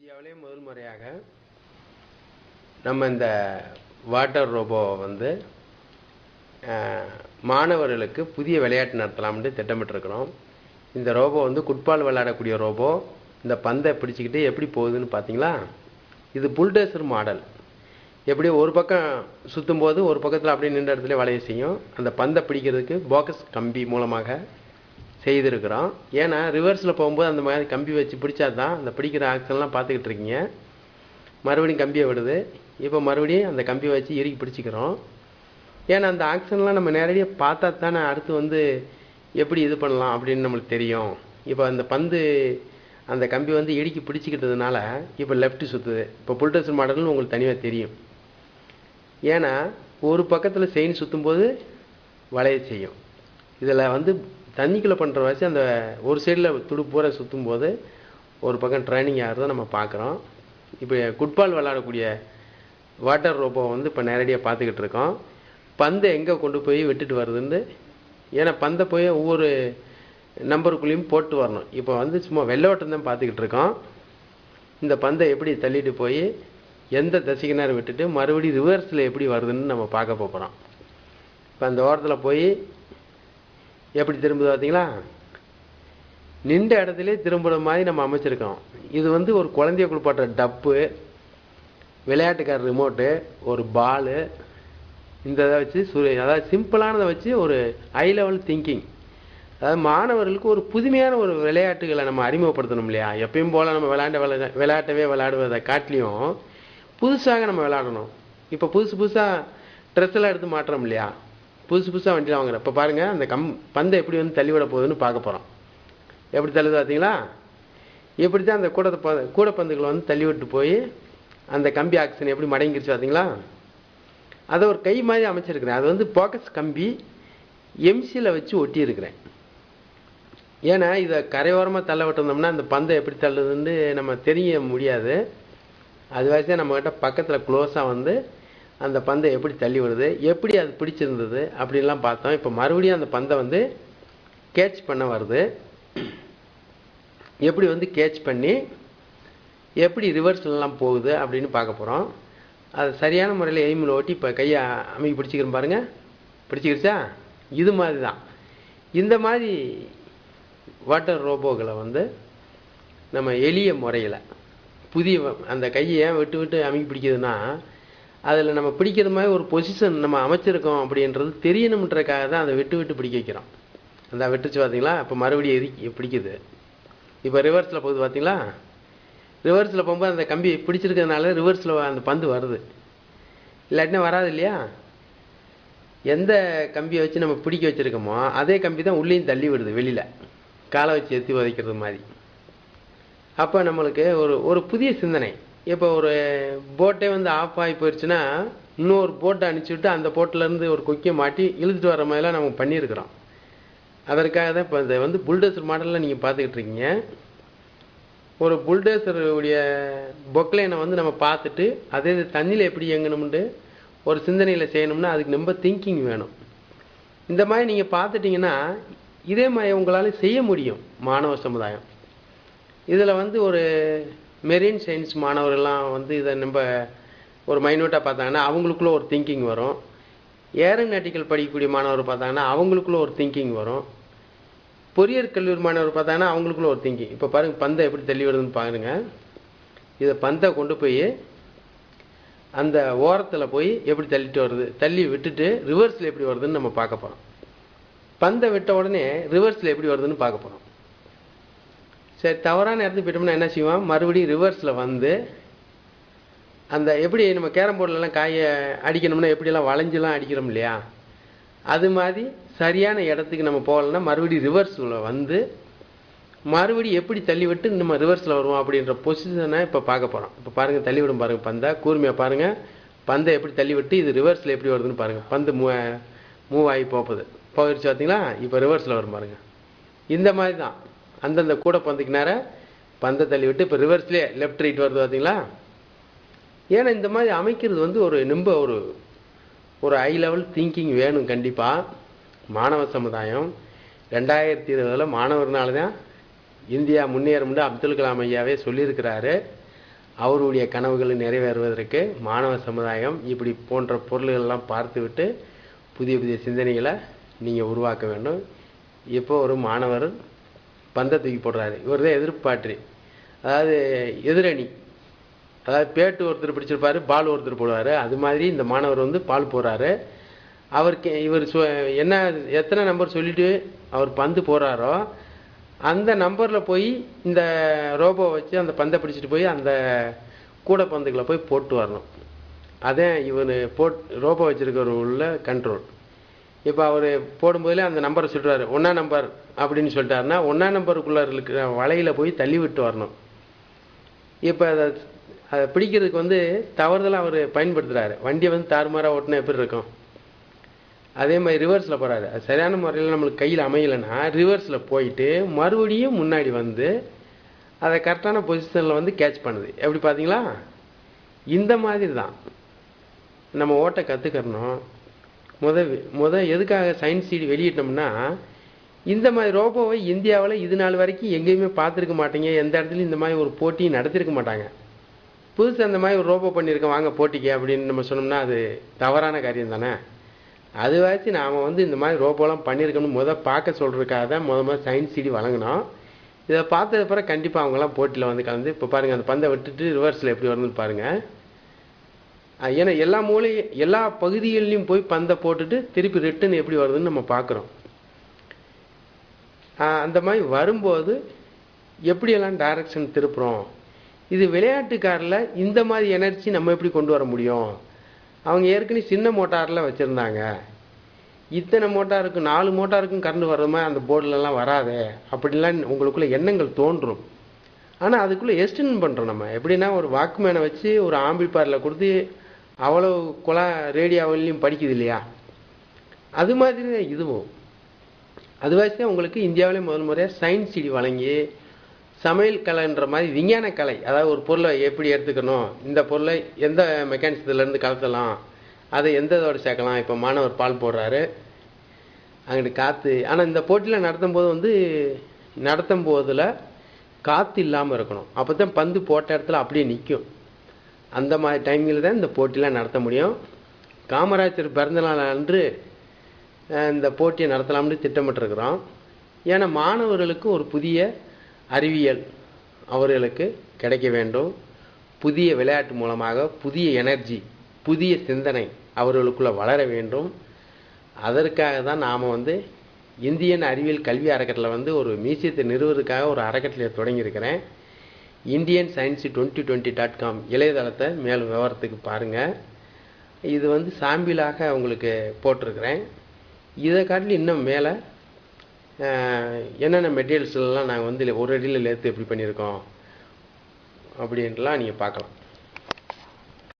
இந்தியாவிலே முதல் முறையாக நம்ம இந்த வாட்டர் ரோபோவை வந்து மாணவர்களுக்கு புதிய விளையாட்டு நடத்தலாம்னு திட்டமிட்டிருக்கிறோம். இந்த ரோபோ வந்து ஃபுட்பால் விளையாடக்கூடிய ரோபோ. இந்த பந்தை பிடிச்சிக்கிட்டு எப்படி போகுதுன்னு பார்த்தீங்களா? இது புல்டோசர் மாடல். எப்படி ஒரு பக்கம் சுற்றும் போது ஒரு பக்கத்தில் அப்படியே நின்ற இடத்துல வளைய செய்யும். அந்த பந்தை பிடிக்கிறதுக்கு போக்கஸ் கம்பி மூலமாக செய்திருக்கிறோம். ஏன்னா ரிவர்ஸில் போகும்போது அந்த மாதிரி கம்பி வச்சு பிடிச்சா தான் அந்த பிடிக்கிற ஆக்ஷன்லாம் பார்த்துக்கிட்டு இருக்கீங்க. மறுபடியும் கம்பியை விடுது. இப்போ மறுபடியும் அந்த கம்பியை வச்சு இறுக்கி பிடிச்சிக்கிறோம். ஏன்னா அந்த ஆக்ஷன்லாம் நம்ம நேரடியாக பார்த்தா தானே அடுத்து வந்து எப்படி இது பண்ணலாம் அப்படின்னு நம்மளுக்கு தெரியும். இப்போ அந்த பந்து அந்த கம்பி வந்து இடுக்கி பிடிச்சிக்கிட்டதுனால இப்போ லெஃப்ட் சுற்றுது. இப்போ புல்டோசர் மாடல்னு உங்களுக்கு தனியாக தெரியும். ஏன்னா ஒரு பக்கத்தில் செயின் சுற்றும்போது வளைய செய்யும். இதில் வந்து தண்ணிக்குள்ளே பண்ணுற வச்சு அந்த ஒரு சைடில் துடு பூரா சுற்றும் போது ஒரு பக்கம் ட்ரைனிங் ஆகிறத நம்ம பார்க்குறோம். இப்போ ஃபுட்பால் விளையாடக்கூடிய வாட்டர் ரோபோ வந்து இப்போ நேரடியாக பார்த்துக்கிட்டு இருக்கோம். பந்தை எங்கே கொண்டு போய் விட்டுட்டு வருதுன்னு. ஏன்னா பந்தை போய் ஒவ்வொரு நம்பருக்குள்ளேயும் போட்டு வரணும். இப்போ வந்து சும்மா வெள்ளோட்டம் தான் பார்த்துக்கிட்டு இருக்கோம். இந்த பந்தை எப்படி தள்ளிட்டு போய் எந்த திசைக்கு நேரம் விட்டுட்டு மறுபடியும் ரிவர்ஸில் எப்படி வருதுன்னு நம்ம பார்க்க போகிறோம். இப்போ அந்த ஓரத்தில் போய் எப்படி திரும்புது பார்த்தீங்களா? நின்ற இடத்துலேயே திரும்புகிற மாதிரி நம்ம அமைச்சிருக்கோம். இது வந்து ஒரு குழந்தைய குளிப்பாட்டுற டப்பு, விளையாட்டுக்கார ரிமோட்டு, ஒரு பாலு, இந்த இதை வச்சு அதாவது சிம்பிளானதை வச்சு ஒரு ஹை லெவல் திங்கிங். அதாவது மாணவர்களுக்கு ஒரு புதுமையான ஒரு விளையாட்டுகளை நம்ம அறிமுகப்படுத்தணும் இல்லையா? எப்பயும் போல் நம்ம விளையாட்டவே விளையாடுவதை காட்டிலையும் புதுசாக நம்ம விளையாடணும். இப்போ புதுசாக ட்ரெஸ் எல்லாம் எடுத்து மாட்டுறோம் இல்லையா? புதுசாக வண்டியில் வாங்குறோம். இப்போ பாருங்கள் அந்த பந்தை எப்படி வந்து தள்ளிவிட போகுதுன்னு பார்க்க போகிறோம். எப்படி தள்ளுது பார்த்தீங்களா? எப்படி தான் அந்த கூடைப்பந்துகளை வந்து தள்ளி விட்டு போய் அந்த கம்பி ஆக்ஷன் எப்படி மடங்கிருச்சு பார்த்தீங்களா? அதை ஒரு கை மாதிரி அமைச்சிருக்கிறேன். அது வந்து போக்கஸ் கம்பி எம்சியில் வச்சு ஒட்டியிருக்கிறேன். ஏன்னா இதை கரையோரமாக தள்ள விட்டுருந்தோம்னா அந்த பந்தை எப்படி தள்ளுதுன்னு நம்ம தெரிய முடியாது. அது வச்சு நம்மக்கிட்ட பக்கத்தில் க்ளோஸாக வந்து அந்த பந்தை எப்படி தள்ளி விடுது, எப்படி அது பிடிச்சிருந்தது அப்படின்லாம் பார்த்தோம். இப்போ மறுபடியும் அந்த பந்தை வந்து கேட்ச் பண்ண வருது. எப்படி வந்து கேட்ச் பண்ணி எப்படி ரிவர்ஸ்லாம் போகுது அப்படின்னு பார்க்க போகிறோம். அது சரியான முறையில் எய்மில் ஓட்டி இப்போ கையை அமைக்கி பிடிச்சிக்கிறோம் பாருங்கள். பிடிச்சிக்கிடுச்சா? இது மாதிரி தான். இந்த மாதிரி வாட்டர் ரோபோக்களை வந்து நம்ம எளிய முறையில் புதிய அந்த கையை ஏன் விட்டு அமைக்கி பிடிக்குதுன்னா அதில் நம்ம பிடிக்கிற மாதிரி ஒரு பொசிஷன் நம்ம அமைச்சிருக்கோம் அப்படின்றது தெரியணுன்றக்காக தான் அதை விட்டு பிடிக்க வைக்கிறோம். அந்த விட்டுச்சு பார்த்தீங்களா? இப்போ மறுபடியும் பிடிக்குது. இப்போ ரிவர்ஸில் போகுது பார்த்தீங்களா? ரிவர்ஸில் போகும்போது அந்த கம்பி பிடிச்சிருக்கிறதுனால ரிவர்ஸில் அந்த பந்து வருது. இல்லாட்டினா வராது இல்லையா? எந்த கம்பியை வச்சு நம்ம பிடிக்க வச்சுருக்கோமோ அதே கம்பி தான் உள்ளேயும் தள்ளி விடுது வெளியில், காலை வச்சு எத்தி உதைக்கிறது மாதிரி. அப்போ நம்மளுக்கு ஒரு புதிய சிந்தனை. இப்போ ஒரு போட்டே வந்து ஆஃப் ஆகி போயிடுச்சுன்னா இன்னொரு போட்டை அனுப்பிச்சுட்டு அந்த போட்டிலேருந்து ஒரு கொக்கியை மாட்டி இழுத்துட்டு வர மாதிரிலாம் நம்ம பண்ணியிருக்கிறோம். அதற்காக தான் இப்போ இந்த வந்து புல்டோசர் மாடலில் நீங்கள் பார்த்துக்கிட்டு இருக்கீங்க. ஒரு புல்டோசருடைய பொக்லைனை வந்து நம்ம பார்த்துட்டு அதே தண்ணியில் எப்படி இயங்கணும்னு ஒரு சிந்தனையில் செய்யணும்னா அதுக்கு ரொம்ப திங்கிங் வேணும். இந்த மாதிரி நீங்கள் பார்த்துட்டிங்கன்னா இதே மாதிரி உங்களால் செய்ய முடியும். மாணவ சமுதாயம் இதில் வந்து ஒரு மெரீன் சயின்ஸ் மாணவர்கள்லாம் வந்து இதை நம்ம ஒரு மைன்யூட்டாக பார்த்தாங்கன்னா அவங்களுக்குள்ள ஒரு திங்கிங் வரும். ஏரோநாட்டிக்கல் படிக்கக்கூடிய மாணவர் பார்த்தாங்கன்னா அவங்களுக்குள்ள ஒரு திங்கிங் வரும். பொறியியல் கல்லூரி மாணவர் பார்த்தாங்கன்னா அவங்களுக்குள்ள ஒரு திங்கிங். இப்போ பாருங்கள் பந்தை எப்படி தள்ளி விடுதுன்னு பாருங்கள். இதை பந்தை கொண்டு போய் அந்த ஓரத்தில் போய் எப்படி தள்ளிட்டு வருது, தள்ளி விட்டுட்டு ரிவர்ஸில் எப்படி வருதுன்னு நம்ம பார்க்க போகிறோம். பந்தை விட்ட உடனே ரிவர்ஸில் எப்படி வருதுன்னு பார்க்க போகிறோம். சரி, தவறான இடத்துக்கு போயிட்டோம்னா என்ன செய்வோம்? மறுபடியும் ரிவர்ஸில் வந்து அந்த எப்படி நம்ம கேரம் போர்டிலலாம் காயை அடிக்கணும்னா எப்படியெல்லாம் வளைஞ்செல்லாம் அடிக்கிறோம் இல்லையா? அது மாதிரி சரியான இடத்துக்கு நம்ம போகலன்னா மறுபடியும் ரிவர்ஸில் வந்து மறுபடியும் எப்படி தள்ளி விட்டு நம்ம ரிவர்ஸில் வருவோம் அப்படின்ற பொசிஷனை இப்போ பார்க்க போகிறோம். இப்போ பாருங்கள், தள்ளி விடும் பாருங்கள் பந்தை, கூர்மையாக பாருங்கள். பந்தை எப்படி தள்ளி விட்டு இது ரிவர்ஸில் எப்படி வருதுன்னு பாருங்கள். பந்து மூவ் ஆகி போயிடுச்சு பார்த்தீங்களா? இப்போ ரிவர்ஸில் வரும் பாருங்கள். இந்த மாதிரி தான் அந்தந்த கூட பந்துக்கு நேரம் பந்தை தள்ளி விட்டு இப்போ ரிவர்ஸ்லேயே லெஃப்ட் ரைட் வருது பார்த்தீங்களா? ஏன்னா இந்த மாதிரி அமைக்கிறது வந்து ரொம்ப ஒரு ஹை லெவல் திங்கிங் வேணும் கண்டிப்பாக. மாணவ சமுதாயம் 2020 மாணவர்னால தான் இந்தியா முன்னேறும்னு அப்துல் கலாம் ஐயாவே சொல்லியிருக்கிறாரு. அவருடைய கனவுகளை நிறைவேறுவதற்கு மாணவ சமுதாயம் இப்படி போன்ற பொருள்களெல்லாம் பார்த்துவிட்டு புதிய புதிய சிந்தனைகளை நீங்கள் உருவாக்க வேண்டும். இப்போ ஒரு மாணவர் பந்தை தூக்கி போடுறாரு, இவர் தான் எதிர்ப்பாற்றி, அதாவது எதிரணி, அதாவது பேட்டு ஒருத்தர் பிடிச்சிருப்பாரு, பால் ஒருத்தர் போடுவார். அது மாதிரி இந்த மாணவர் வந்து பால் போடுறாரு. அவருக்கு இவர் என்ன எத்தனை நம்பர் சொல்லிட்டு அவர் பந்து போடுறாரோ அந்த நம்பரில் போய் இந்த ரோபோ வச்சு அந்த பந்தை பிடிச்சிட்டு போய் அந்த கூடை பந்துகளை போய் போட்டு வரணும். அதான் இவர் ரோபோ வச்சிருக்கிற உள்ள கண்ட்ரோல். இப்போ அவர் போடும்போதுல அந்த நம்பரை சொல்கிறாரு, 1ஆம் நம்பர் அப்படின்னு சொல்லிட்டாருன்னா 1ஆம் நம்பருக்குள்ளே இருக்கிற வலையில் போய் தள்ளி விட்டு வரணும். இப்போ அதை பிடிக்கிறதுக்கு வந்து தவறுதலாக அவர் பயன்படுத்துகிறாரு. வண்டியை வந்து தாறுமாறாக ஓட்டினா எப்படி இருக்கும்? அதே மாதிரி ரிவர்ஸில் போகிறாரு. அது சரியான முறையில் நம்மளுக்கு கையில் அமையலைன்னா ரிவர்ஸில் போயிட்டு மறுபடியும் முன்னாடி வந்து அதை கரெக்டான பொசிஷனில் வந்து கேட்ச் பண்ணுது. எப்படி பார்த்தீங்களா? இந்த மாதிரி தான் நம்ம ஓட்ட கற்றுக்கிறணும். எதுக்காக சயின்ஸ் சிடி வெளியிட்டோம்னா, இந்த மாதிரி ரோபோவை இந்தியாவில் இது நாள் வரைக்கும் எங்கேயுமே பார்த்துருக்க மாட்டீங்க. எந்த இடத்துலையும் இந்த மாதிரி ஒரு போட்டி நடத்திருக்க மாட்டாங்க. புதுசு அந்த மாதிரி ஒரு ரோபோ பண்ணியிருக்கேன் வாங்க போட்டிக்கு அப்படின்னு நம்ம சொன்னோம்னா அது தவறான காரியம் தானே. அதுவாச்சு நாம் வந்து இந்த மாதிரி ரோபோலாம் பண்ணியிருக்கணும் பார்க்க சொல்கிறதுக்காக தான் முதல் சயின்ஸ் சிடி வழங்கினோம். இதை பார்த்தது பிறகு கண்டிப்பாக அவங்களாம் போட்டியில் வந்து கலந்து இப்போ பாருங்கள் அந்த பந்தை விட்டுட்டு ரிவர்ஸில் எப்படி வருதுன்னு பாருங்கள். ஏன்னா எல்லா பகுதிகளிலையும் போய் பந்தை போட்டுட்டு திருப்பி ரிட்டன் எப்படி வருதுன்னு நம்ம பார்க்குறோம். அந்த மாதிரி வரும்போது எப்படியெல்லாம் டைரக்ஷன் திருப்புறோம். இது விளையாட்டுக்காரில் இந்த மாதிரி எனர்ஜி நம்ம எப்படி கொண்டு வர முடியும்? அவங்க ஏற்கனவே சின்ன மோட்டாரில் வச்சுருந்தாங்க. இத்தனை மோட்டாருக்கும் 4 மோட்டாருக்கும் கரண்ட் வர்றதுமா அந்த போர்டிலலாம் வராது அப்படின்லாம் உங்களுக்குள்ள எண்ணங்கள் தோன்றும். ஆனால் அதுக்குள்ளே எஸ்டின் பண்ணுறோம் நம்ம. எப்படின்னா ஒரு வாக்குமேனை வச்சு ஒரு ஆம்பிள்பாரில் கொடுத்து அவ்வளோ ரேடியோவிலையும் படிக்குது இல்லையா? அது மாதிரி தான் இதுவும். அதுவாச்சு உங்களுக்கு இந்தியாவிலே முதல் முறையாக சயின்ஸ் சிடி வழங்கி சமையல் கலைன்ற மாதிரி விஞ்ஞான கலை, அதாவது ஒரு பொருளை எப்படி எடுத்துக்கணும், இந்த பொருளை எந்த மெக்கானிசத்துலேருந்து கலத்தலாம், அதை எந்த இதோடு சேர்க்கலாம். இப்போ மாணவர் பால் போடுறாரு, அங்கிட்டு காற்று. ஆனால் இந்த போட்டியில் நடத்தும் போதில் காற்று இல்லாமல் இருக்கணும். அப்போ தான் பந்து போட்ட இடத்துல அப்படியே நிற்கும். அந்த மாதிரி டைமில் தான் இந்த போட்டிலாம் நடத்த முடியும். காமராஜர் பிறந்தநாள் அன்று இந்த போட்டியை நடத்தலாம்னு திட்டமிட்டிருக்கிறோம். ஏன்னா மாணவர்களுக்கு ஒரு புதிய அறிவியல் அவர்களுக்கு கிடைக்க வேண்டும். புதிய விளையாட்டு மூலமாக புதிய எனர்ஜி, புதிய சிந்தனை அவர்களுக்குள்ளே வளர வேண்டும். அதற்காக தான் நாம் இந்தியன் அறிவியல் கல்வி அறக்கட்டளை ஒரு மியூசியத்தை நிறுவுவதற்காக ஒரு அறக்கட்டளையை தொடங்கியிருக்கிறேன். indianscience2020.com இளையதளத்தை மேலும் விவரத்துக்கு பாருங்கள். இது சாம்பிளாக உங்களுக்கு போட்டிருக்கிறேன். இதை காட்டிலும் இன்னும் மேலே என்னென்ன மெட்டீரியல்ஸ்லாம் நாங்கள் ஒரு அடியில் லேத்து எப்படி பண்ணியிருக்கோம் அப்படின்ட்டுலாம் நீங்கள் பார்க்கலாம்.